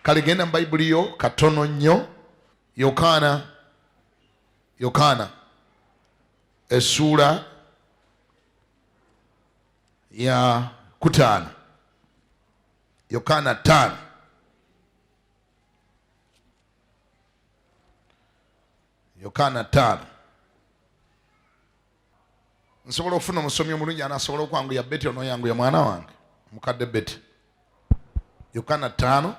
kale genda mu Bayibuli yo katono nnyo. Yokaana essuula ya 5. Yokaana 5. Yokaana 5. Nsobola okufuna omusomi omulungi anasobola okwanguya Beti ono yanguya mwana wange mukadde Beti. Yokaana 5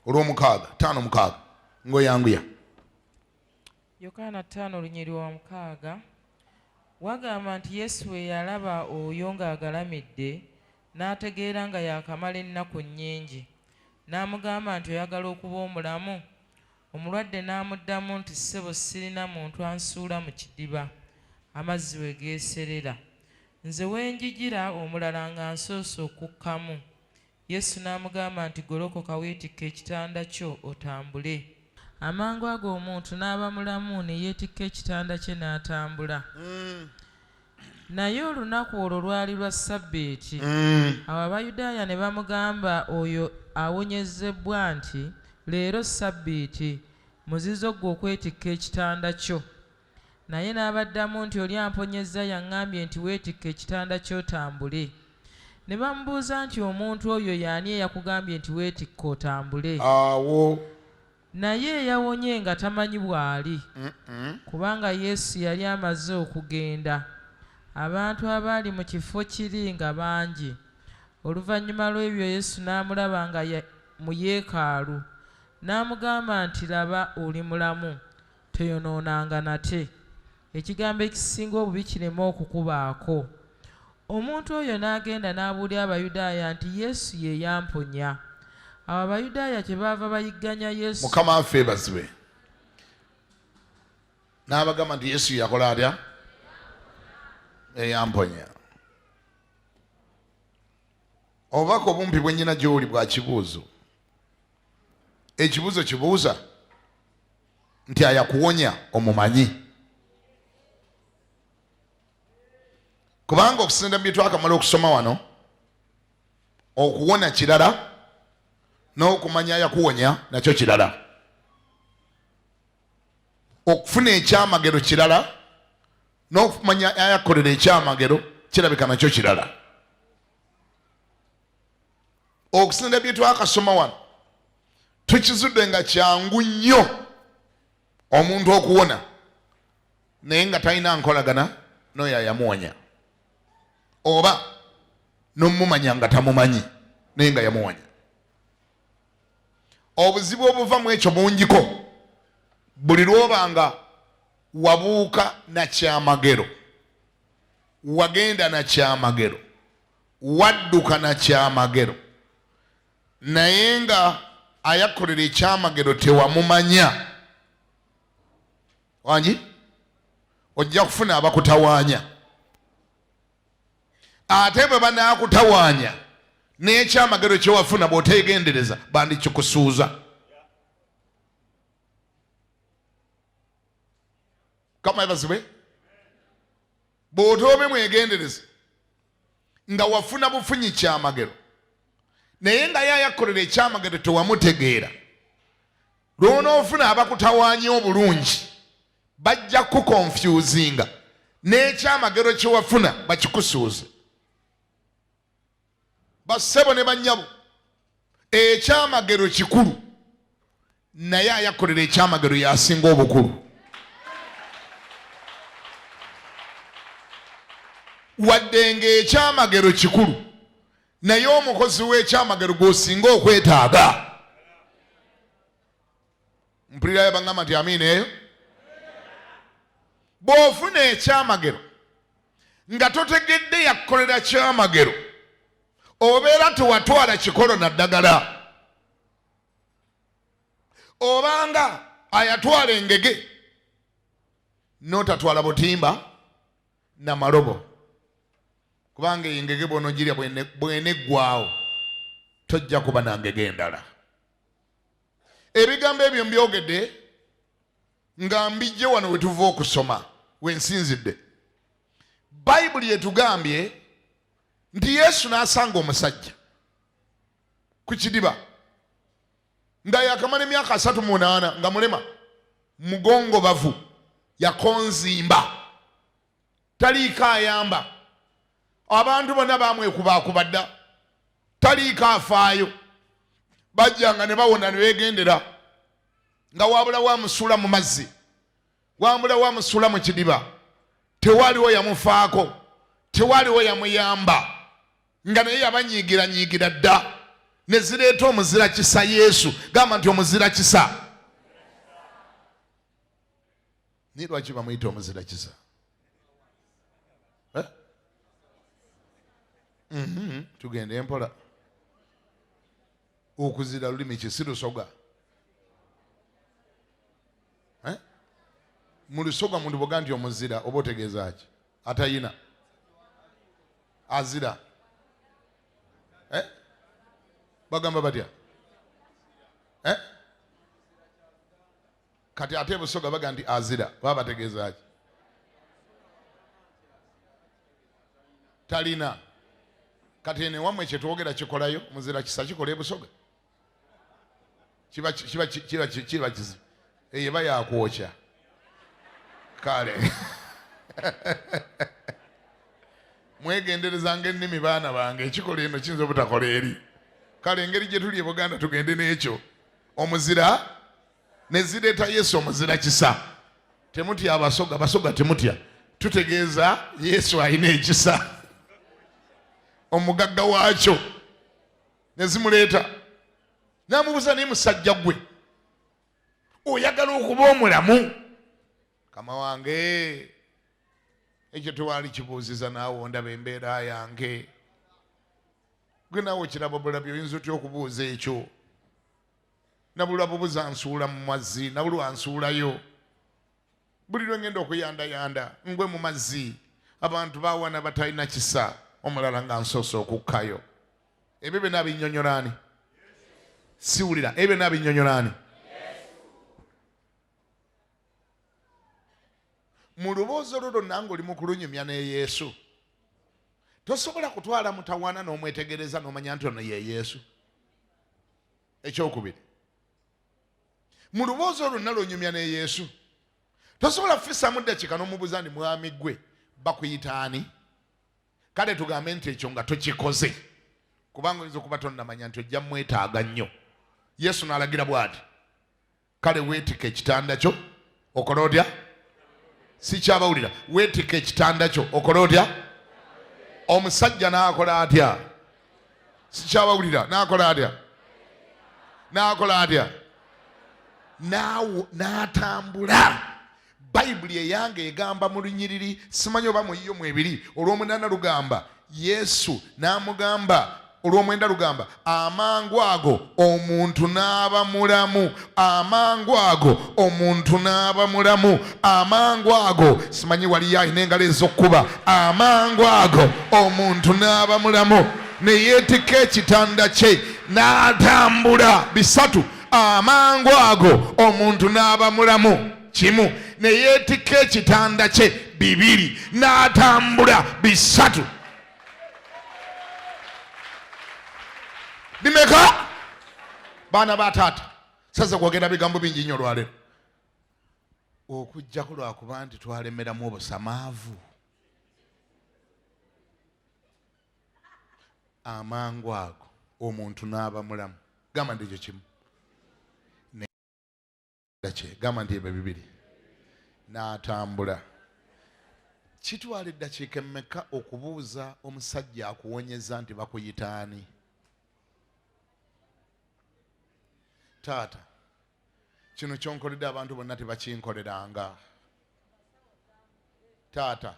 olw'omukaaga 5:6 ng'oyanguya. Yokaana 5 olunyiri wa 6. Wagamba nti Yesu we yalaba oyo ng'agalamidde n'ategeera nga yakamala ennaku nnyingi, n'amugamba nti oyagala okuba omulamu? Omulwadde n'amuddamu nti ssebo sirina muntu ansuula mu kidiba amazzi we geeserera, nze wenjigira omulala nga nsoose okukkamu. Yesu n'amugamba nti golokoka weetikke ekitanda kyo otambule. Amangu ago omuntu n'aba mulamu ne yeetikka ekitanda kye n'atambula. Naye olunaku olwo lwali lwa Ssabbiiti. Awo Abayudaaya ne bamugamba oyo awonyezebbwa nti, leero Ssabbiiti, muzizo gwe okwetikka ekitanda kyo. Naye n'abaddamu nti oli amponyezza yaŋŋambye nti weetikka ekitanda ky'otambule. Ne bamubuuza nti omuntu oyo y'ani eyakugambye nti weetikka otambule? Awo naye eyawonye nga tamanyi bw'ali, kubanga Yesu yali amaze okugenda. Abantu abaali mu kifo kiri nga bangi. Oluvannyuma lw'ebyo Yesu n'amulaba nga mu yeekaalu, n'amugamba nti laba oli mulamu, toyonoonanga nate, ekigambo ekisinga obubi kireme okukubaako. Omuntu oyo n'agenda n'abuulira Abayudaaya nti Yesu ye yamponya. Awo Abayudaaya kyebaava bayigganya Yesu. Mukama waffe yeebazibwe. N'abagamba nti Yesu yakola atya? Eyamponya. Obubaka obumpi bwe nnyina gy'oli bwa kibuuzo. Ekibuuzo kibuuza nti ayakuwonya omumanyi. Kubanga okusinda bye twakamala okusoma wano, okuwona kirala n'okumanya ayakuwonya nakyo kirala. Okufuna ekyamagero kirala n'okumanya ayakolera ekyamagero kirabika nakyo kirala. Okusinda bye twakasoma wano tukizudde nga kyangu nnyo omuntu okuwona naye nga talina nkolagana n'oyo ayamuwonya, oba n'omumanya nga tamumanyi naye nga yamuwonya. Obuzibu obuva mu ekyo bungiko. Buli lwoba nga wabuuka na kyamagero, wagenda na kyamagero, wadduka na kyamagero, naye nga ayakolera ekyamagero tewamumanya, wangi ojja kufuna abakutawaanya. Ate bwe banaakutawaanya n'ekyamagero kyewafuna bw'otegendereza bandikikusuuza. Kama ebazibwe bw'otoobe mwegendereza nga wafuna bufunyi kyamagero naye nga yayakolera ekyamagero tewamutegeera, lw'onoofuna abakutawaanya obulungi bajja kukonfyuzinga n'ekyamagero kyewafuna bakikusuuze. Bassebo ne bannyabo, ekyamagero kikulu naye ayakolera ekyamagero yasinga obukulu. Wadde ng'ekyamagero kikulu naye omukozi w'ekyamagero gw'osinga okwetaaga. Mpulirayo baŋŋamba nti amiina eyo. Bw'ofuna ekyamagero nga totegedde yakukolera kyamagero, obeera tewatwala kikolo na ddagala, obanga ayatwala engege n'otatwala butimba na malobo, kubanga engege bw'onogirya bw'eneggwaawo tojja kuba na ngege endala. Ebigambo ebyo mbyogedde nga mbijje wano we tuva okusoma we nsinzidde. Bayibuli etugambye nti Yesu n'asanga omusajja ku kidiba nga yakamala emyaka 38 nga mulema mugongo bavu yakonzimba taliiko ayamba abantu bonna bamwekubakuba dda taliiko afaayo bajjanga ne bawona ne beegendera nga wabula wamusula mu mazzi wabula wamusula mu kidiba tewaliwo yamufaako tewaliwo yamuyamba nga naye yabanyiigira dda ne zireeta omuzira kisa Yesu gamba nti omuzira kisa ni lwaki bamuyita omuzira kisa tugende empola okuzira lulimi kisirusoga mu lusoga muntu boga nti omuzira oba otegeeza ki atayina azira bagamba batya kati ate busoga baga nti azira baba bategeeza ki talina kati ene wamwe kyetwogera kikolayo muzira kisa kikola ebusoga kiba kizibu eba yakwokya kale mwegenderezanga ennimi baana bange ekikola eno kiyinza obutakola eri kale engeri gye tuli e Buganda tugende n'ekyo omuzira ne zireeta Yesu omuzira kisa temutya abasoga temutya tutegeeza Yesu alina ekisa omugagga waakyo ne zimuleeta n'amubuuza naye musajja gwe oyagala okuba omulamu kama wange ekyo tewali kibuuziza naawe ondaba embeera yange gwe naawe kiraba bulabi oyinza otya okubuuza ekyo nabulwa bubuza nsuula mu mazzi nabulwa nsuulayo buli lwe ngenda okuyandayanda ngwe mu mazzi abantu bawana batalina kisa omulala nga nsoose okukkayo ebyo byonna abinnyonnyolaani siwulira ebyo byonna abinnyonnyolaani mu luboozi olwo lwonna ng'oli mu kulunyumya ne Yesu tosobola kutwala mutawaana n'omwetegereza n'omanya nti ono ye Yesu ekyokubiri mu luboozi olwo lwonna lwonyumya ne Yesu tosobola kufissamu ddakiika n'omubuuza ndi mwami gwe bakuyita ani kale tugambe nti ekyo nga tokikoze kubanga oyinza okuba tonnamanya nti ojja mwetaaga nnyo Yesu n'alagira bw'ati kale weetika ekitanda kyo okola otya si kyabawulira weetika ekitanda kyo okola otya omusajja n'akola atya si kyabawulira n'akola atya n'atambula bayibuli eyange egamba mu lunyiriri simanyi oba muyiyo mu ebiri olw'omunaana lugamba Yesu n'amugamba olw'omwenda lugamba amangu ago omuntu n'aba mulamu amangu ago omuntu n'aba mulamu amangu ago simanyi waliyo alina engalo ez'okkuba amangu ago omuntu n'aba mulamu ne yeetika ekitanda kye n'atambula bisatu amangu ago omuntu n'aba mulamu kimu ne yeetika ekitanda kye bibiri n'atambula bisatu bimeka baana ba taata saza kwogera bigambo bingi nnyo olwaleero okujjako lwakuba nti twalemeramu obusamaavu amangu ago omuntu n'aba mulamu gamba ndi ekyo kimu gamba nti ebyo bibiri n'atambula kitwala eddakiika emmeka okubuuza omusajja akuwonyeza nti bakuyita ani taata kino kyonkoledde abantu bonna tebakinkoleranga taata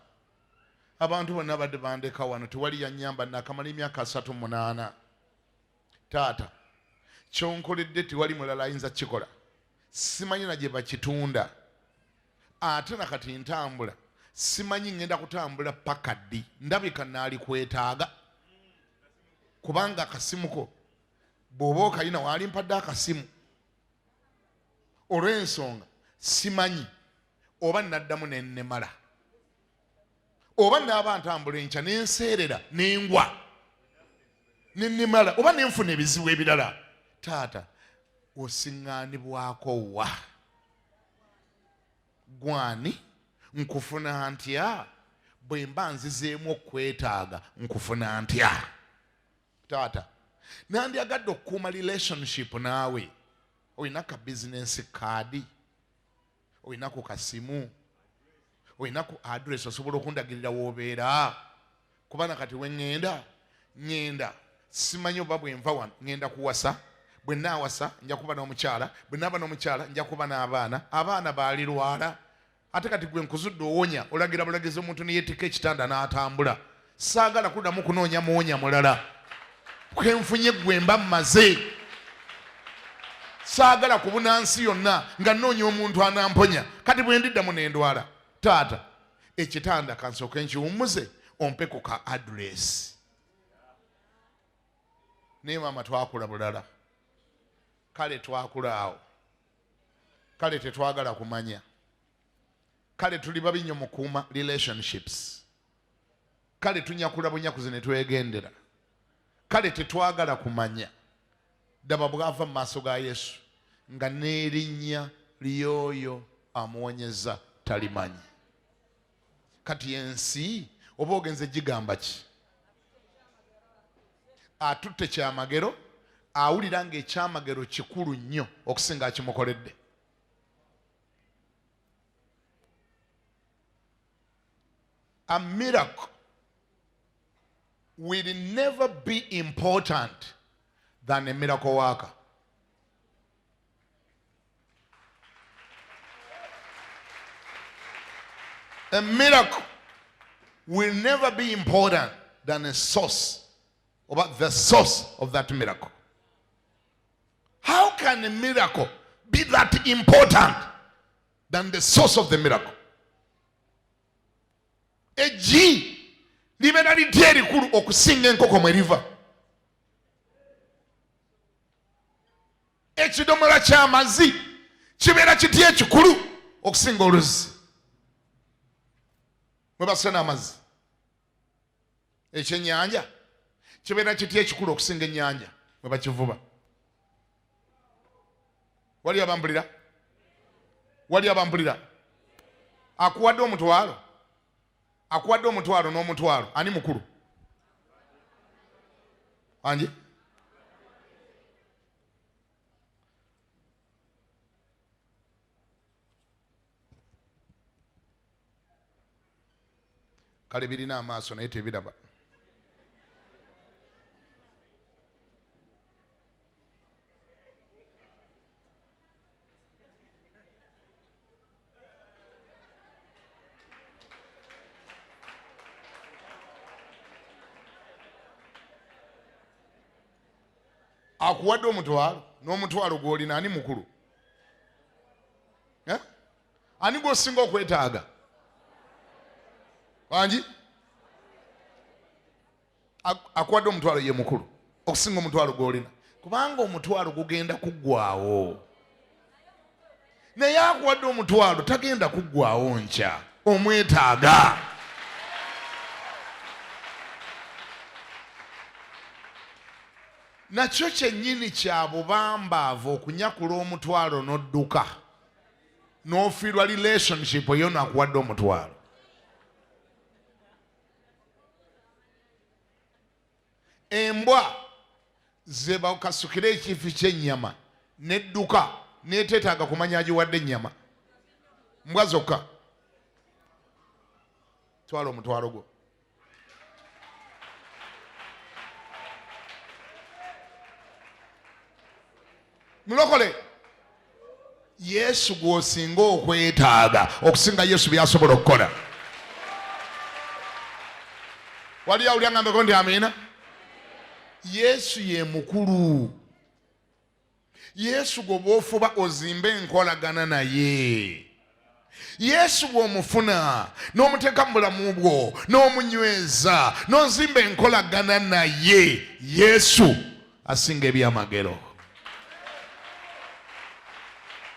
abantu bonna badde bandeka wano tewali yannyamba nakamala emyaka 38 taata kyonkoledde tewali mulala ayinza kikola simanyi na gye bakitunda ate nakati ntambula simanyi ngenda kutambula paka ddi ndabika naali kwetaaga kubanga akasimuko bw'oba okayina waali mpadde akasimu olw'ensonga simanyi oba naddamu nennemala oba naaba ntambula enkya nenseerera nengwa Ninimala oba nenfuna ebizibu ebirala. Taata osiŋŋaanibwako wa? Gwani nkufuna ntya? Bwe mba nzizeemu okwetaaga nkufuna ntya? Taata nandyagadde okukuuma relationship naawe. Oyina ka business card, oyina ku kasimu, oyina ku address osobola okundagirira w'obeera. Kubana kati we ŋŋenda simanyi oba bwe nva wano ŋŋenda kuwasa. Bwe naawasa nja kuba n'omukyala, bwe naaba n'omukyala nja kuba n'abaana. Abaana baalirwala. Ate kati gwe nkuzudde owonya olagira bulagizi omuntu ne yeetikka ekitanda n'atambula. Saagala kuddamu kunoonya muwonya mulala. Kwenfunye gwe mba mmaze. Saagala kubuna nsi yonna nga nnoonya omuntu anamponya. Kati bwe ndiddamu ne ndwala. Taata ekitanda kansooke nkiwummuze ompeko ka address. Naye maama twakula bulala. Kale twakula awo. Kale tetwagala kumanya. Kale tuli babi nnyo mu kuuma relationships. Kale tunyakula bunyakuzi ne twegendera. Kale tetwagala kumanya. Daba bw'ava mu maaso ga Yesu nga n'erinnya ly'oyo amuwonyeza talimanyi. Kati ensi oba ogenze gigamba ki? Atutte kyamagero, awulira ng'ekyamagero kikulu nnyo okusinga akimukoledde. A miracle will never be important than a miracle worker. A miracle will never be important than a source, about the source of that miracle. How can a miracle be that important than the source of the miracle? Eggi libeera litya erikulu okusinga enkoko mwe liva? Ekidomola ky'amazzi kibeera kitya ekikulu okusinga oluzzi mwe basena amazzi? Ekyennyanja kibeera kitya ekikulu okusinga ennyanja mwe bakivuba? Wali abambulira? Wali abambulira? Akuwadde omutwalo? Akuwadde omutwalo n'omutwalo ani mukulu? Anje? Kale birina amaaso naye tebiraba. Akuwadde omutwalo n'omutwalo gw'olina ani mukulu? Ani gw'osinga okwetaaga? Wangi? Akuwadde omutwalo ye mukulu okusinga omutwalo gw'olina, kubanga omutwalo gugenda kuggwaawo. Naye akuwadde omutwalo tagenda kuggwaawo nkya. Omwetaaga. Nakyo kyennyini kya bubambaavu okunyakula omutwalo n'odduka n'ofiirwa relationship eyo nakuwadde omutwalo. Embwa ze bakasukira ekifi ky'ennyama n'edduka n'eteetaaga kumanya agiwadde ennyama. Mbwa zokka. Twala omutwalo gwo. Mulokole. Yesu gw'osinga okwetaaga okusinga Yesu by'asobola okukola. Wali awulira ngambeko nti amina? Yesu ye mukulu. Yesu gwe bw'ofuba ozimbe enkolagana naye. Yesu bw'omufuna n'omuteeka mu bulamu bwo n'omunyweza n'ozimba enkolagana naye, Yesu asinga ebyamagero.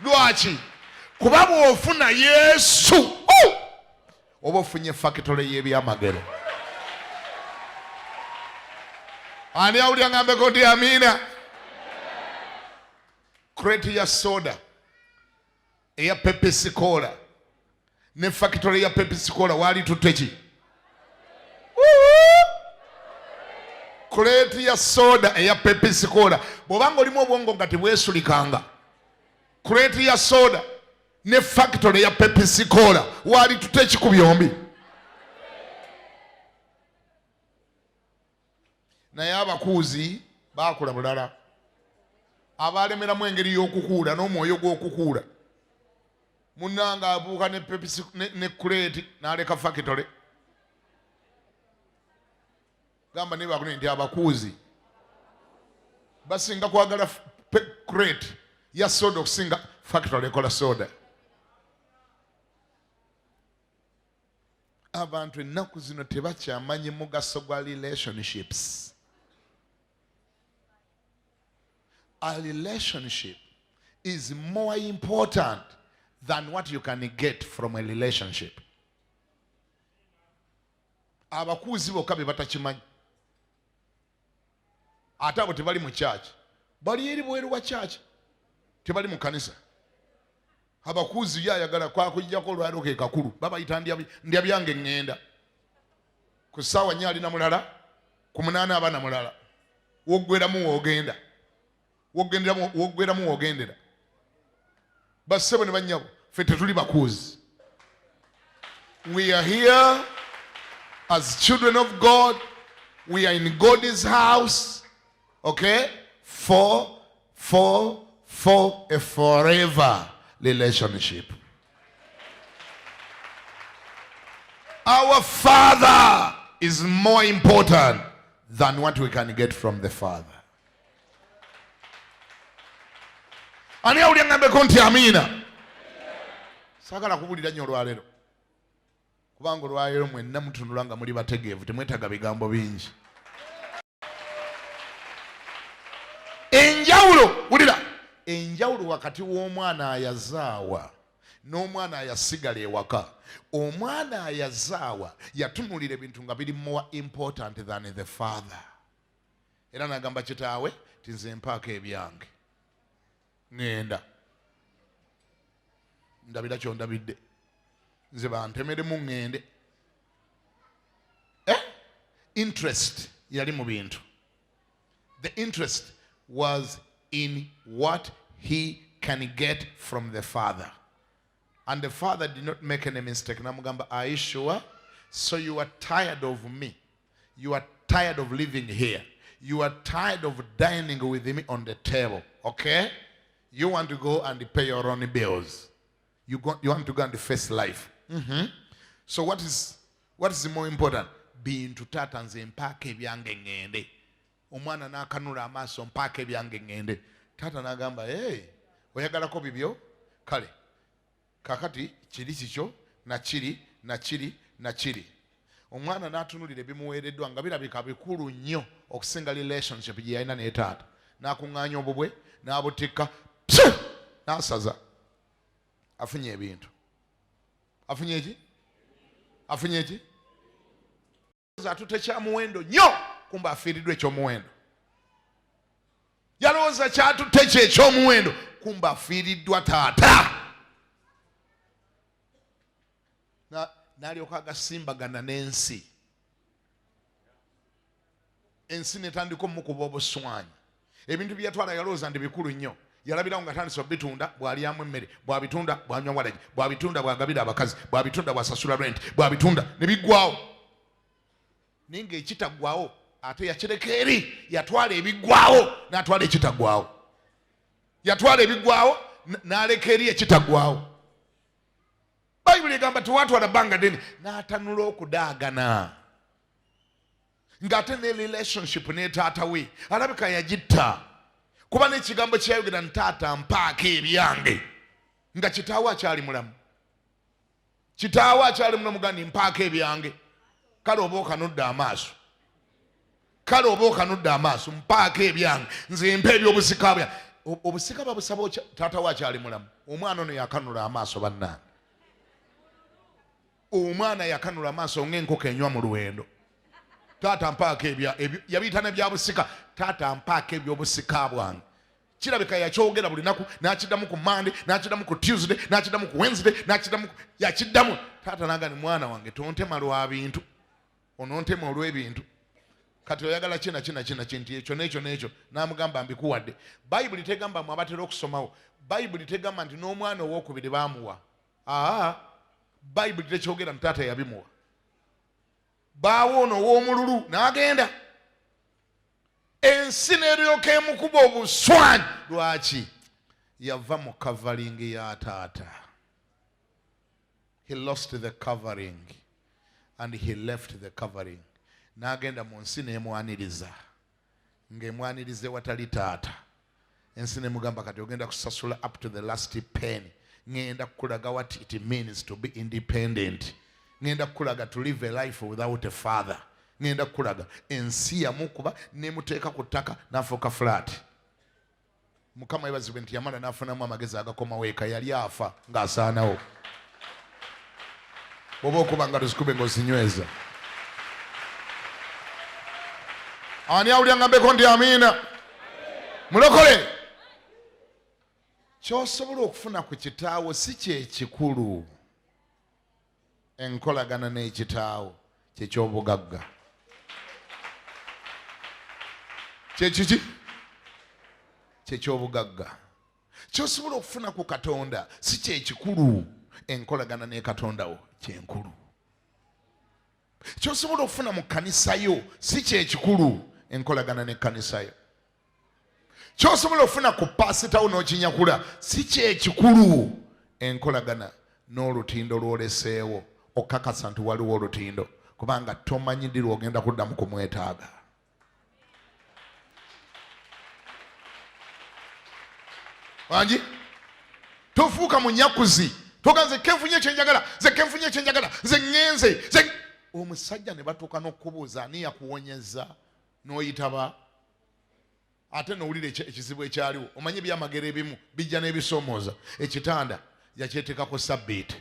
Lwaki? Kuba bw'ofuna Yesu oba ofunye fakitole y'ebyamagero. Ani awulira ngambeko nti amina. Crate ya soda eya Pepsi Cola ne factory ya Pepsi Cola wali tuteki. Crate ya soda eya Pepsi Cola bobanga olimu obwongo nga tebwesulikanga. Crate ya soda ne factory ya Pepsi Cola wali tuteki ku byombi. Naye abakuuzi bakola bulala. Abalemeramu engeri y'okukuula n'omwoyo gw'okukuula. Munnanga abuuka ne Pepsi ne crate n'aleka factory. Gamba ne bakune nti abakuuzi basinga kwagala crate ya soda okusinga factory ekola soda. Abantu ennaku zino tebakyamanyi mugaso gwa relationships. A relationship is more important than what you can get from a relationship. Abakuuzi bokka be batakimanyi. Ate abo tebali mu church. Bali eri bweru wa church. Tebali mu kanisa. Abakuuzi yayagala kwakujjako olwalo ke kakulu. Babayita ndya byange ngenda. Ku ssaawa nnya alina mulala. Ku munaana abana mulala. Woggweramu wogenda. Woggweramu wogendera. Bassebo ne bannyabo. Ffe tetuli bakuuzi. We are here as children of God. We are in God's house. Okay? For a forever relationship. Our Father is more important than what we can get from the Father. Ani awulira ngambeko nti amina. Sagala kubulira nnyo olwaleero. Kubanga olwaleero mwenna mutunula nga muli bategeevu temwetaaga bigambo bingi. Enjawulo, wulira. Enjawulo wakati w'omwana ayazaawa n'omwana ayasigala ewaka. Omwana ayazaawa yatunulira ebintu nga biri more important than the father. Era n'agamba kitaawe ti nze mpaako ebyange. Ngenda. Ndabira kyondabidde. Nze bantemeremu ngende. Interest yali mu bintu. The interest was in what he can get from the father. And the father did not make any mistake. Namugamba, are you sure? So you are tired of me. You are tired of living here. You are tired of dining with me on the table. Okay? You want to go and pay your own bills. You want to go and face life. So what is more important? Being to tata nze mpaaka ebyange ngende. Omwana n'akanula amaaso mpaaka ebyange ngende. Tata n'agamba, hey, oyagalako bibyo? Kale, kakati kiri kikyo na kiri. Omwana n'atunulira ebimuweereddwa nga birabika bikulu nnyo okusinga relationship gye yalina ne taata. N'akuŋŋaanya obubwe, n'abutikka, n'asaza. Afunye ebintu. Afunye eki? Afunye eki? Atute kyamuwendo nnyo kumba afiiriddwa ekyomuwendo. Yalowooza kyatute kye ekyomuwendo kumba afiiriddwa taata. N'alyoka agasimbagana n'ensi. Ensi n'etandika omukuba obuswanyi. Ebintu bye yatwala yalowooza ndi bikulu nnyo. Yalabirawo nga tandise obitunda bw'alyamu emmere, bw'abitunda bw'anywa walagi, bw'abitunda bw'agabira abakazi, bw'abitunda bw'asasula rent, bw'abitunda ne biggwawo. Naye ng'ekitaggwawo ate yakireka eri, yatwala ebiggwawo n'atwala ekitaggwawo. Yatwala ebiggwawo n'aleka eri ekitaggwawo. Bayibuli egamba tewatwala bbanga ddene n'atanula okudaagana. Ng'ate ne relationship ne taata we alabika yagitta. Kuba n'ekigambo kye yayogera ntaata mpaako ebyange nga kitaawe akyali mulamu. Kitaawe akyali mulamu gandi mpaako ebyange. Kale oba okanudde amaaso. Kale oba okanudde amaaso mpaako ebyange. Nze mpa ebyobusika bya. Obusika babusaba taata we akyali mulamu. Omwana ono yakanula amaaso bannange. Omwana yakanula amaaso ng'enkoko enywa mu luwendo. taata mpaako yabiyitana byabusika, taata mpaako ebyobusika bwange. Kirabika yakyogera buli naku, n'akiddamu ku Monday, n'akiddamu ku Tuesday, n'akiddamu ku Wednesday, n'akiddamu yakiddamu. Taata n'agamba mwana wange tontema lwa bintu, onontema olw'ebintu. Kati oyagala kina kintu ekyo n'ekyo. N'amugamba mbikuwadde. Bayibuli tegamba mwe abatera okusomawo. Bayibuli tegamba nti n'omwana owookubiri baamuwa. Bayibuli tekyogera nti taata yabimuwa. Baawo ono ow'omululu n'agenda. Ensi n'eryoka emukuba obuswanyi. Lwaki? Yava mu covering ya taata. He lost the covering and he left the covering. N'agenda mu nsi n'emwaniriza. Ng'emwanirize watali taata. Ensi n'emugamba kati ogenda kusasula up to the last penny. Ngenda kukulaga what it means to be independent. Ngenda kukulaga to live a life without a father. Ngenda kukulaga ensi yamukuba nemuteeka ku ttaka n'afuuka flat. Mukama yebazibwe nti yamala n'afunamu amagezi agakomawo eka yali afa ng'asaanawo. Bw'oba okuba nga tuzikube ng'ozinyweza. Ani awulira ngambeko nti amiina? Mulokole. Ky'osobola okufuna ku kitaawo si kyekikulu. Enkolagana n'ekitaawo kyekyobugagga. Kyekiki? Kyekyobugagga. Ky'osobola okufuna ku Katonda si kyekikulu. Enkolagana ne Katondawo kyenkulu. Ky'osobola okufuna mu kkanisa yo si kyekikulu. Enkolagana ne kkanisa yo. Ky'osobola okufuna ku paasitawo n'okinyakula si kyekikulu. Enkolagana n'olutindo lw'oleseewo okakasa nti waliwo olutindo kubanga tomanyi ddi lw'ogenda kuddamu kumwetaaga. Wangi? Tofuuka munyakuzi. Toganze kenfunye kyenjagala, ze kenfunye kyenjagala, ze ngenze, ze omusajja ne batuuka n'okubuuza ani yakuwonyeza n'oyitaba. Ate n'owulira ekizibu ekyaliwo. Omanye ebyamagero ebimu bijja n'ebisoomooza. Ekitanda yakyeteeka ku Sabbiiti.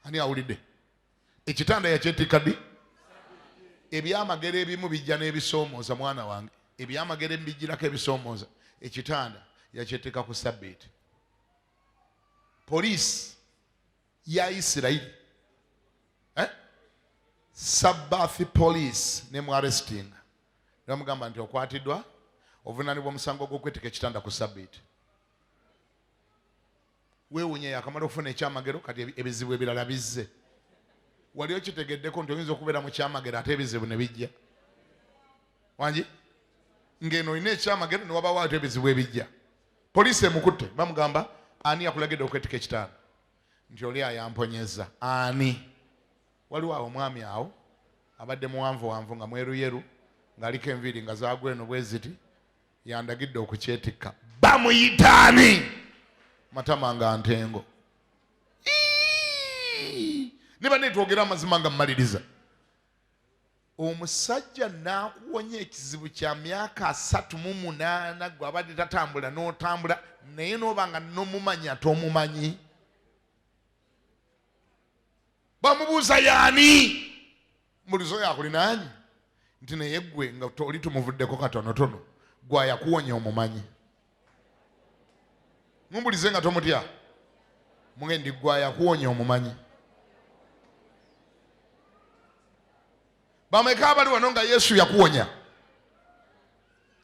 Ani awulidde? Ekitanda yakyeteeka ddi? Ebyamagero ebimu bijja n'ebisoomooza mwana wange. Ebyamagero ebijjirako ebisoomooza. Ekitanda yakyeteeka ku Sabbiiti. Poliisi ya Isirayiri Sabbath police ne mu arresting. Namugamba nti okwatiddwa ovunaanibwa omusango gw'okweteeka ekitanda ku Sabbiiti. Weewunye yakamala okufuna ekyamagero kati ebizibu ebirala bizze. Wali okitegeddeko nti oyinza okubeera mu kyamagero ate ebizibu ne bijja. Wangi? Ng'eno olina ekyamagero ne wabaawo ate ebizibu ebijja. Poliisi emukutte bamugamba ani yakulagidde okweteeka ekitanda? Nti oli ayamponyeza. Ani? Waliwo awo omwami awo abadde muwanvuwanvu nga mweruyeru ng'aliko enviiri nga zaagwa eno bwe ziti yandagidde okukyetikka. Bamuyitaani matama nga ntengo. Ne banne twogera amazima nga mmaliriza. Omusajja n'akuwonya ekizibu kya myaka 38 gwe abadde tatambula n'otambula naye n'oba nga n'omumanyi ate omumanyi. Bamubuuza yaani? Mulizo yakulinaanyi? Nti naye ggwe nga oli tumuvuddeko katonotono gwe yakuwonya omumanyi. Mumbulize nga tomutya. Mugendi gwe yakuwonya omumanyi. Bameka abali wano nga Yesu yakuwonya?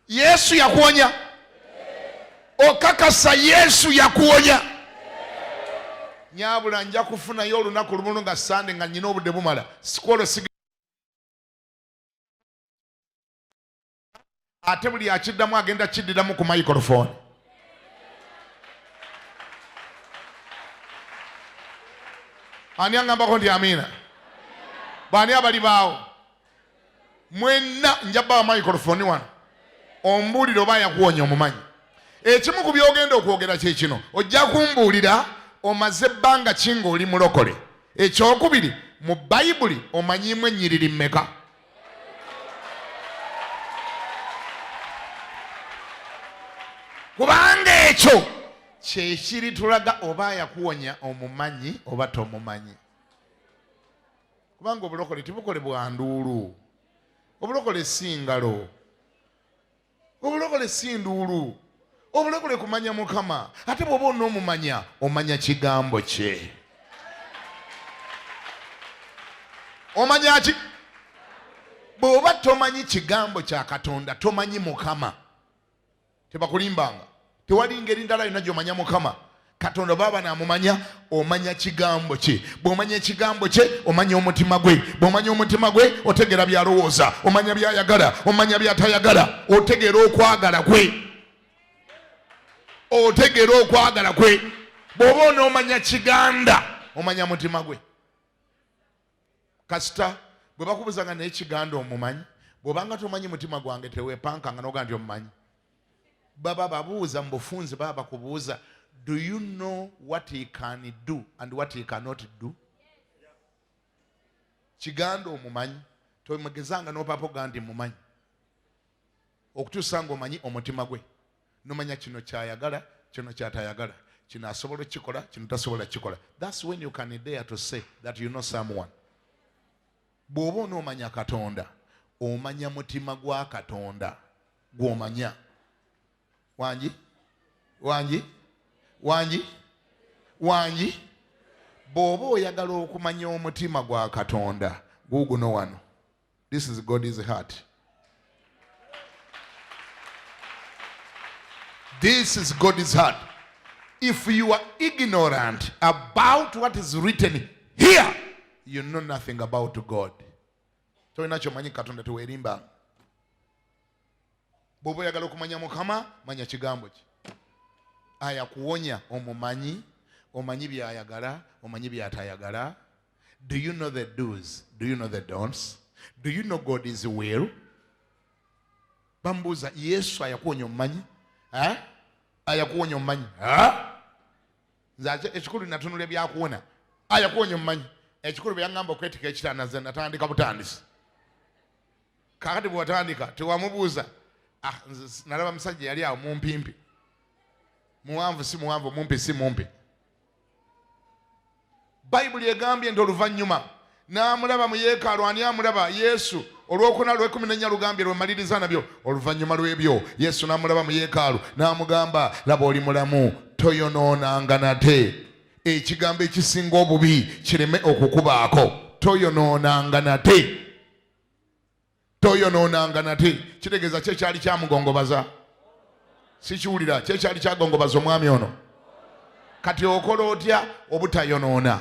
Yesu yakuwonya? Okakasa Yesu yakuwonya? Nyabula nja kufunayo olunaku lumu nga Sande nga nnyina obudde bumala. Sikwolo sige. Ate buli akiddamu agenda kiddiramu ku microphone. Ani angambako nti amiina? Bani abali baawo? Mwenna njabba wa microphone wano. Ombuulire oba yakuwonya omumanyi. Ekimu ku byogenda okwogera kye kino. Ojja kumbuulira omaze ebbanga ki ng'oli mulokole. Ekyokubiri mu Bayibuli omanyiimu ennyiriri mmeka? Kubanga ekyo kye kiritulaga oba yakuwonya omumanyi oba tomumanyi. kubanga obulokole tebukole bwanduulu. Obulokole si ngalo, obulokole si nduulu, obulokole kumanya Mukama. Ate bw'oba onoomumanya omanya kigambo kye. Omanya ki? Bw'oba tomanyi kigambo kya Katonda tomanyi Mukama. Tebakulimbanga. Tewali ngeri ndala yonna gy'omanya Mukama. Katonda baba namumanya, omanya kigambo kye. Bw'omanya ekigambo kye omanya omutima gwe. Bw'omanya omutima gwe otegera byalowooza, omanya byayagala, omanya byatayagala, otegera okwagala kwe. Otegera okwagala kwe. Bw'oba onoomanya Kiganda omanya mutima gwe. Kasita bwe bakubuzanga naye Kiganda omumanyi, bw'obanga tomanyi mutima gwange teweepankanga n'oga nti omumanyi. Baba babuuza mu bufunze, baba bakubuuza, do you know what he can do and what he cannot do? Kiganda omumanyi, tomugezanga n'opapa oga nti mumanyi. Okutuusa ng'omanyi omutima gwe, n'omanya kino kyayagala, kino kyatayagala, kino asobola okukikola, kino tasobola kukikola. That's when you can dare to say that you know someone. Bw'oba onoomanya Katonda omanya mutima gwa Katonda gw'omanya. Wangi bw'oba oyagala okumanya omutima gwa Katonda guguno wano. This is God's heart. This is God's heart. If you are ignorant about what is written here, you know nothing about God. Toyina kyomanyi Katonda teweerimba. Bw'oba oyagala okumanya Mukama manya kigambo kye. Ayakuwonya omumanyi, omanyi byayagala, omanyi byatayagala. Do you know the do's? Do you know the don'ts? Do you know God's will? Bambuuza, Yesu ayakuwonya omumanyi? Ayakuwonya omumanyi? Nze ekikulu natunula ebyakuwona. Ayakuwonya omumanyi? Ekikulu bwe yaŋŋamba okwetika ekitanda natandika butandisi. Kakati bwe watandika tewamubuuza. Nalaba musajja yali awo mumpimpi. Muwanvu si muwanvu, mumpi si mumpi. Bayibuli egambye nti oluvannyuma n'amulaba mu yeekaalu, ani amulaba? Yesu. Olwokuna lw'ekumina lugambye lwemaliriza nabyo. Oluvannyuma lw'ebyo Yesu n'amulaba mu yeekaalu n'amugamba, laba oli mulamu, toyonoonanga nate. Ekigambo ekisinga obubi kireme okukubaako. Toyonoonanga nate. Toyonoonanga nate. Kitegeeza kye kyali kyamugongobaza. Sikiwulira kye kyali kyagongobaza omwami ono. Kati okola otya obutayonoona?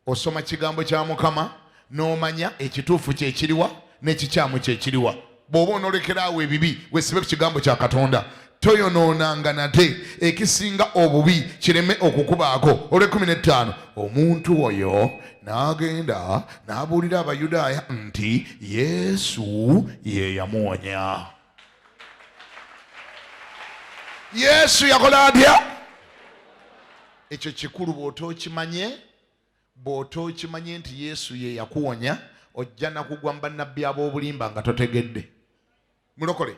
Osoma kigambo kya Mukama n'omanya ekituufu kyekiriwa n'ekikyamu kyekiriwa. Bw'oba onoolekerawo ebibi weesibe ku kigambo kya Katonda. Toyonoonanga nate, ekisinga obubi kireme okukubaako. Olw'ekumi n'ettaano, omuntu oyo n'agenda n'abuulira Abayudaaya nti Yesu ye yamuwonya. Yesu yakola atya? Ekyo kikulu bw'otookimanye nti Yesu ye yakuwonya, ojja nakugwa mu bannabbi ab'obulimba nga totegedde. Mulokole?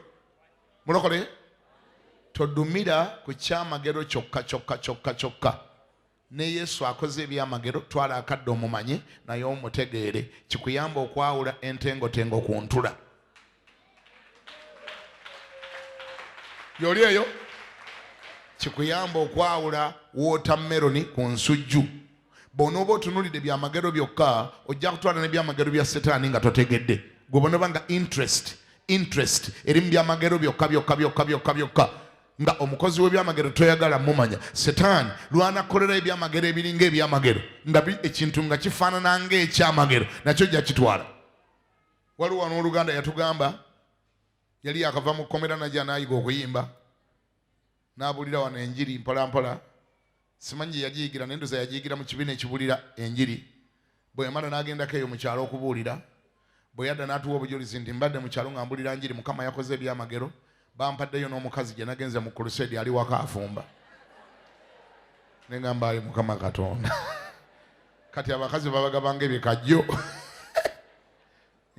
Todumira ku kyamagero kyokka. Ne Yesu akoze ebyamagero, twala akadde omumanye naye omutegeere. Kikuyamba okwawula entengotengo ku ntula. Yoli eyo? Kikuyamba okwawula watermelon ku nsujju. Bw'onooba otunuulidde byamagero byokka, ojja kutwala n'ebyamagero bya Setaani nga totegedde. Gwe bw'onooba nga interest eri mu byamagero byokka. Nga omukozi w'ebyamagero toyagala mumanya. Setaani lwanakolera ebyamagero ebiringa ebyamagero, nga ekintu nga kifaanana ng'ekyamagero, nakyo jja kitwala. Waliwo wano Oluganda yatugamba, yali yakava mu kkomera najja n'ayiga okuyimba. N'abuulira wano enjiri mpola. Simanyi gye yagiyigira, naye ndoza yagiyigira mu kibiina ekibuulira enjiri. Bwe yamala n'agendako eyo mu kyalo okubuulira. Bwe yadda n'atuwa obujulizi nti mbadde mu kyalo nga mbuulira njiri, Mukama yakoze ebyamagero. Bampaddeyo n'omukazi gye nagenze mu crusade ali waka afumba. Ne ngamba ayi Mukama Katonda. Kati abakazi babagabanga ebikajjo.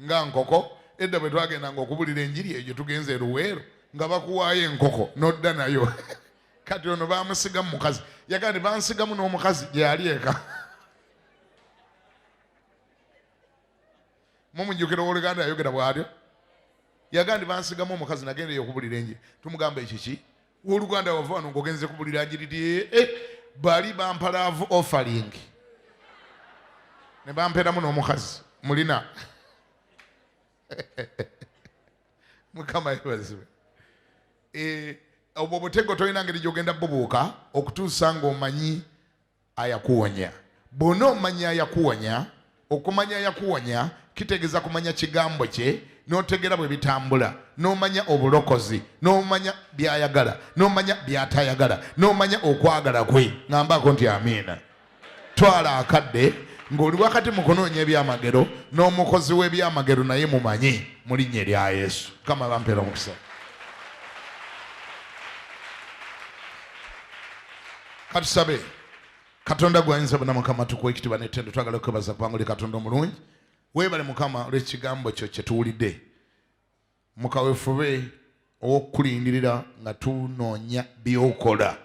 Nga nkoko. Edda bwe twagendanga okubuulira enjiri eyo tugenze e Luweero nga bakuwaayo enkoko n'odda nayo. Kati ono bamusigamu mukazi. Yagamba bansigamu n'omukazi gye yali eka. Mumujjukira Oluganda yayogera bw'atyo. Yagandi bansigamu omukazi nagendeyo okubulira enje. Tumugamba ekiki? Oluganda wava wano ng'ogenze kubulira njiri bali bampalaavu offering. Ne bampeeramu n'omukazi mulina. Mukama yeebazibwe. Obwo butego tolina ngeri gy'ogenda bubuuka okutuusa ng'omanyi ayakuwonya. Bw'ona omanyi ayakuwonya, okumanya ayakuwonya kitegeeza kumanya kigambo kye, n'otegeera bwe bitambula, n'omanya obulokozi, n'omanya by'ayagala, n'omanya by'atayagala, n'omanya okwagala kwe. Ng'ambaako nti amiina. Twala akadde ng'oli wakati mu kunoonya ebyamagero, n'omukozi w'ebyamagero naye mumanyi mu linnya erya Yesu. Kama bampeera omukisa. Katusabe. Katonda gw'ayinza bonna Mukama tukuwa ekitiibwa n'ettendo, twagala okwebaza kubanga oli Katonda omulungi. Weebale Mukama olw'ekigambo kyo kye tuwulidde. Mukaweefube ow'okukulindirira nga tunoonya by'okola.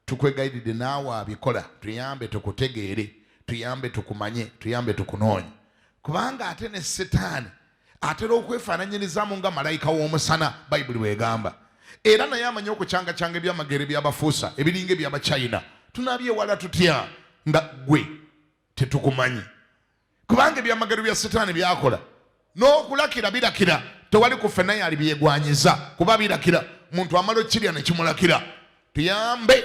Tukwegayiride naawe abikola, tuyambe tukutegeere, tuyambe tukumanye, tuyambe tukunoonye. Kubanga ate ne Setaani atera okwefaananyirizaamu nga malayika w'omusana, Bayibuli bw'egamba. Era naye amanyi okucangacanga ebyamagero ebyabafuusa, ebiringa eby'Abachina. Tunabyewala tutya nga gwe tetukumanyi. Kubanga ebyamagero bya Setaani byakola n'okulakira birakira, tewali kufe naye alibyegwanyiza kuba birakira. Muntu amala okirya ne kimulakira. Tuyambe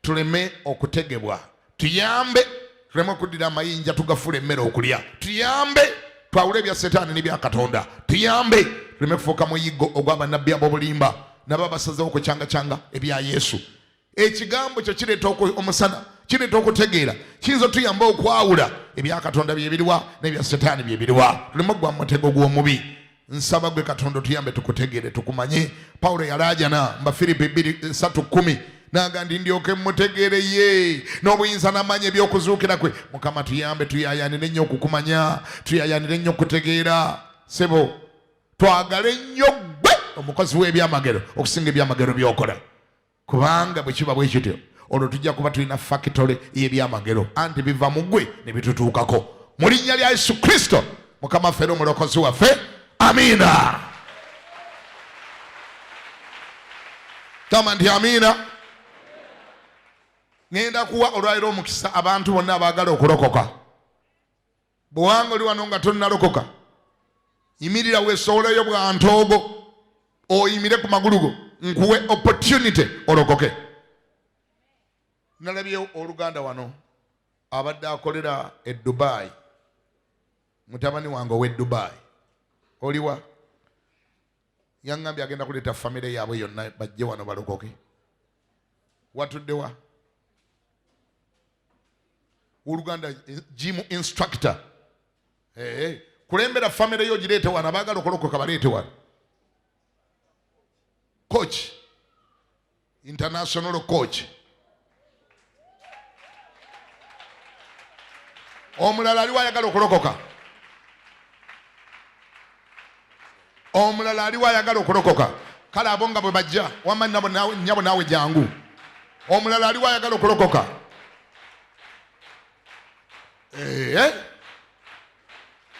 tuleme okutegebwa, tuyambe tuleme okuddira amayinja tugafuula emmere okulya, tuyambe twawule ebya Setaani n'ebya Katonda, tuyambe tuleme kufuuka muyiggo ogw'abannabbi ab'obulimba nabo abasazeewo okucangacanga ebya Yesu. Ekigambo kyo kireeta omusana, kireeta okutegeera, kiyinza tuyamba okwawula ebya Katonda byebiriwa n'ebya Setaani byebiriwa. Tuleme ogwa mu mutego gw'omubi. Nsaba gwe Katonda tuyambe tukutegeere, tukumanye. Pawulo yalaajana mu Bafiripi 2:3-10 n'agamba ndi ndyoke mmutegeere ye n'obuyinza n'amaanyi eby'okuzuukira kwe. Mukama tuyambe tuyaayaanire ennyo okukumanya, tuyaayaanire ennyo okutegeera. Sebo twagale nnyo gwe omukozi w'ebyamagero okusinga ebyamagero by'okola. Kubanga bwe kiba bwe kityo olwo tujja kuba tulina fakitole y'ebyamagero, anti biva mu ggwe ne bitutuukako. Mu linnya lya Yesu Kristo Mukama ffe omulokozi waffe, amiina. Tama nti amiina. Ngenda kuwa olwaliro omukisa abantu bonna abaagala okulokoka. Bw'owanga oli wano nga tonnalokoka, yimirira weesowolayo bwa ntoogo, oyimire ku magulu go, nkuwe opportunity olokoke. Nalabye oluganda wano abadde akolera e Dubai, mutabani wange ow'e Dubai. Oliwa yaŋŋambye agenda kuleeta famire yaabwe yonna bajje wano balokoke. Watuddewa oluganda gym instructor. Kulembera famire yo gireete wano, abaagala okolokoka baleete wano. Coach, international coach. Omulala aliwo ayagala okulokoka. Omulala aliwo ayagala okulokoka. Kale abo nga bwe bajja wamma nnyabo naawe jangu. Omulala aliwo ayagala okulokoka.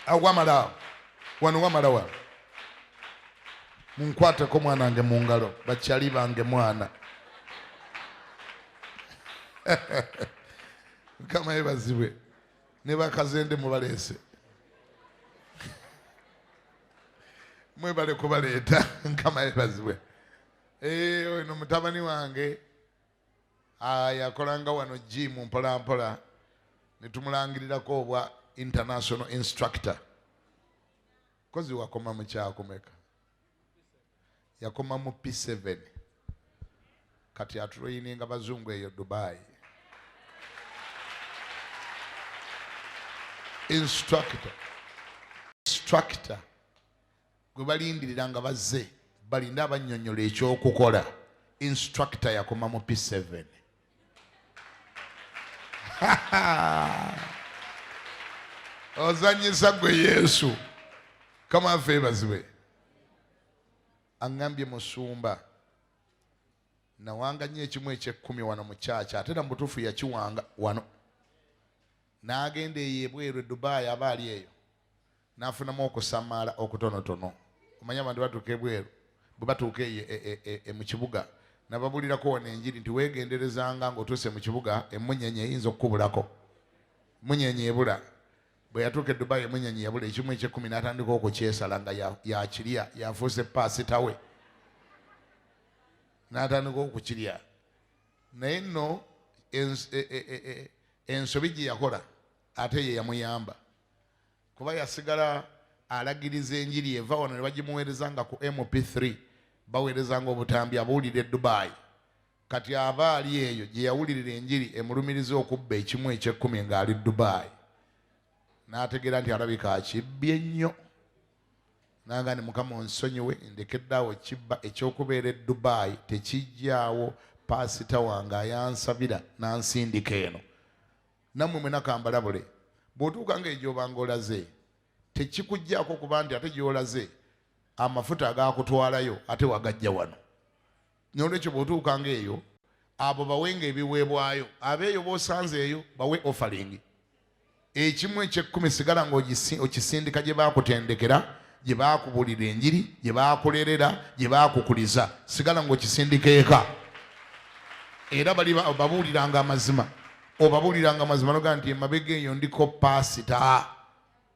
Awamala wano wamala wa. Munkwateko mwana wange mu ngalo, bakyali bange mwana. Mukama yeebazibwe. Ne bakazende mubaleese. Mwebale kubaleeta. Mukama yeebazibwe. Ono mutabani wange yakolanga wano gym mpola mpola, ne tumulangirirako obwa international instructor. Kozi wakoma mu kyakomeka. Yakoma mu P7. Kati atuloyininga bazungu eyo Dubai. Instructor gwe balindirira nga bazze balinda abannyonnyola ekyokukola. Instructor yakoma mu P7. Ozanyisa gwe Yesu. Kama afe baziwe. Angambye musumba nawanga nnyo ekimu eky'ekkumi wano mu kyakya, ate na mu butuufu yakiwanga wano. N'agenda eyo ebweru e Dubai aba ali eyo. n'afunamu okusamala okutonotono. Omanya abantu batuuka ebweru bwe batuuka mu kibuga nababulirako wano enjiri nti weegenderezanga ng'otuuse mu kibuga emunyenye eyinza okukubulako. Munyenye ebula bwe yatuuka e Dubai emunyenye yabula ekimu eky'ekkumi n'atandika okukyesala nga yakirya yafuuse paasita we n'atandika okukirya. Naye nno ensobi gye yakola ate ye yamuyamba kuba yasigala alagiriza enjiri eva wano ne bagimuweerezanga ku MP3 baweerezanga obutambi abuwulira e Dubai. Kati aba ali eyo gye yawulirira enjiri emulumiriza okubba ekimu eky'ekkumi ng'ali Dubai n'ategeera nti alabika akibbye ennyo n'agamba nti Mukama onsonyiwe ndekeddaawo kibba ekyokubeera e Dubai tekijjaawo paasita wange ayansabira n'ansindika eno. Nammwe mwena kambalabule bw'otuuka ng'egyobanga olaze tekikuggyako kuba nti ate gy'olaze amafuta agaakutwalayo ate wagajja wano. N'olwekyo bw'otuuka ng'eyo abo bawenga ebiweebwayo abeeyo b'osanzeeyo bawe offering. Ekimu eky'ekkumi sigala ng'okisindika gye baakutendekera gye baakubulira enjiri gye baakulerera gye baakukuliza sigala ng'okisindika eka. Era bali babuuliranga amazima obabuuliranga amazima noga nti emabega eyo ndiko paasita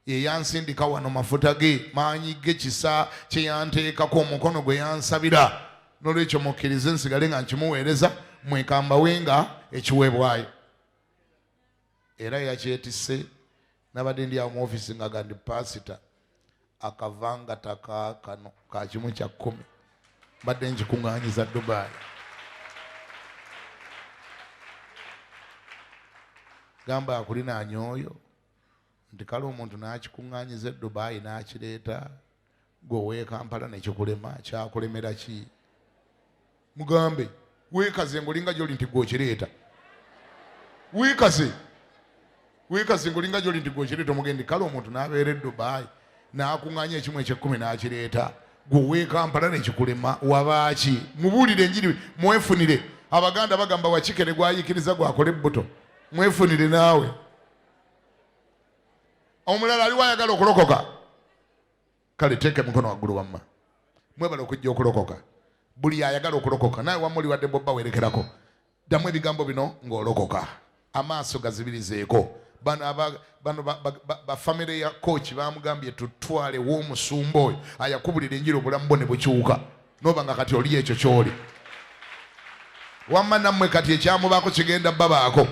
yeyansindika wano mafuta ge maanyi ge kisa kye yanteekako omukono gwe yansabira. N'olwekyo mukkirize nsigale nga nkimuweereza mwekambawenga ekiweebwayo. Era yakyetisse nabadde ndi awo mu ofisi nga gandi paasita akavangata kano ka kimu kya 10 badde nkikuŋŋaanyiza Dubai. Gamba akulinaanya oyo nti kale omuntu n'akikuŋŋaanyiza e Dubai n'akireeta gwe Kampala nekikulema kyakulemera ki? Mugambe weekaze ng'olinga gy'oli nti gw'okireeta. Weekaze ng'olinga gy'oli nti gw'okireeta omugendi kale omuntu n'abeera e Dubai n'akuŋŋaanya ekimu eky'ekkumi n'akireeta gwe Kampala nekikulema wabaaki? Mubuulire enjiri mwefunire. Abaganda bagamba wakikere gwayikiriza gwakola ebbuto. Mwefunire naawe. Omulala aliwo ayagala okulokoka kale teeke mukono waggulu wamma mwebala okujja okulokoka. Buli ayagala okulokoka naye wamuli wadde bobba werekerako ddamu ebigambo bino ng'olokoka. Amaaso gazibirizeeko. Bano bafamire ya kooki bamugambye tutwale w'omusumba oyo ayakubulira enjiri obulamu bwo ne bukyuka noba nga kati oli ekyo ky'oli. Wamma nammwe kati ekyamubaako kigenda babaako.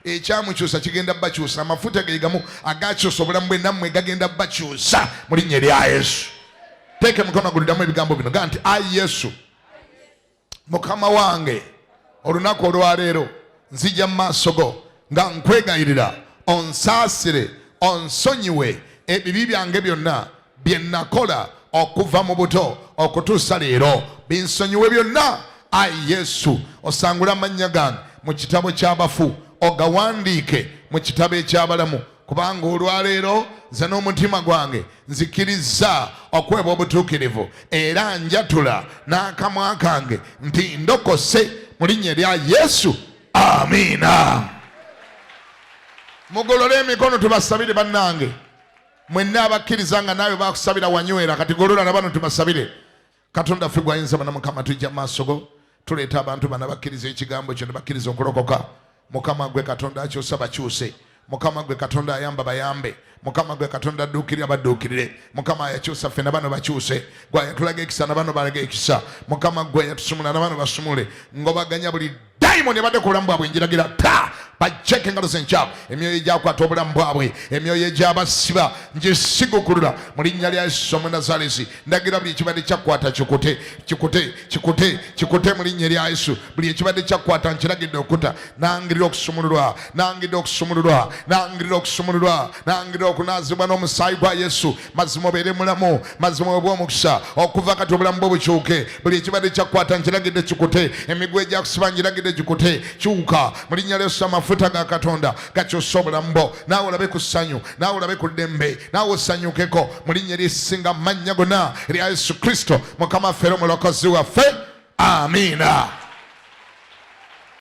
Ekyamukyusa kigenda bakyusa. Amafuta ge gamu agakyusa obulamu bwe nammwe gagenda bakyusa mu linnya lya Yesu. Teeke mukono guliddamu ebigambo bino gaa nti ayi Yesu Mukama wange olunaku olwaleero nzija mu maaso go nga nkwegayirira onsaasire onsonyiwe ebibi byange byonna bye nakola okuva mu buto okutuusa leero binsonyiwe byonna. Ayi Yesu osangule amannya gange mu kitabo ky'abafu ogawandiike mu kitabo eky'abalamu kubanga olwaleero nze n'omutima gwange nzikiriza okweba obutuukirivu era njatula n'akamwa kange nti ndokose mu linnya lya Yesu. Amiina. Mugolole emikono tubasabire bannange. Mwenna abakkiriza nga naawe bakusabira wanywera kati golola na bano tubasabire. Katonda ffe gwayinza bana Mukama tujja maaso go tuleeta abantu bana bakkiriza ekigambo kyo ne bakkiriza okulokoka. Mukama gwe Katonda akyusa bakyuse. Mukama gwe Katonda ayamba bayambe. Mukama gwe Katonda adduukirira badduukirire. Mukama yakyusa ffe na bano bakyuse. Gwe yatulaga ekisa na bano balage ekisa. Mukama gwe yatusumula na bano basumule. Ngobaganya buli daimoni abadde ku bulamu bwabwe njiragira ta bajjeke engalo zenkyamu emyoyo egyakwata obulamu bwabwe emyoyo egyabasiba ngisigukulula mu linnya lya Yesu Omunazaalesi. Ndagira buli ekibadde kyakwata kikute mu linnya lya Yesu. Buli ekibadde kyakwata nkiragidde okuta nangirira okusumululwa nangirira okunaazibwa n'omusaayi gwa Yesu. Mazima obeere mulamu mazima obe omukisa okuva kati obulamu bwo bukyuke. Buli ekibadde kyakwata nkiragidde kikute emigwa egyakusiba ngiragidde gikute kyuka mu linnya lya Yesu. Amafuta ga Katonda gakyusa obulamu bwo naawe olabe ku ssanyu naawe olabe ku ddembe naawe osanyukeko mu linnya erisinga amannya gonna erya Yesu Kristo Mukama ffe era omulokozi waffe. Amiina.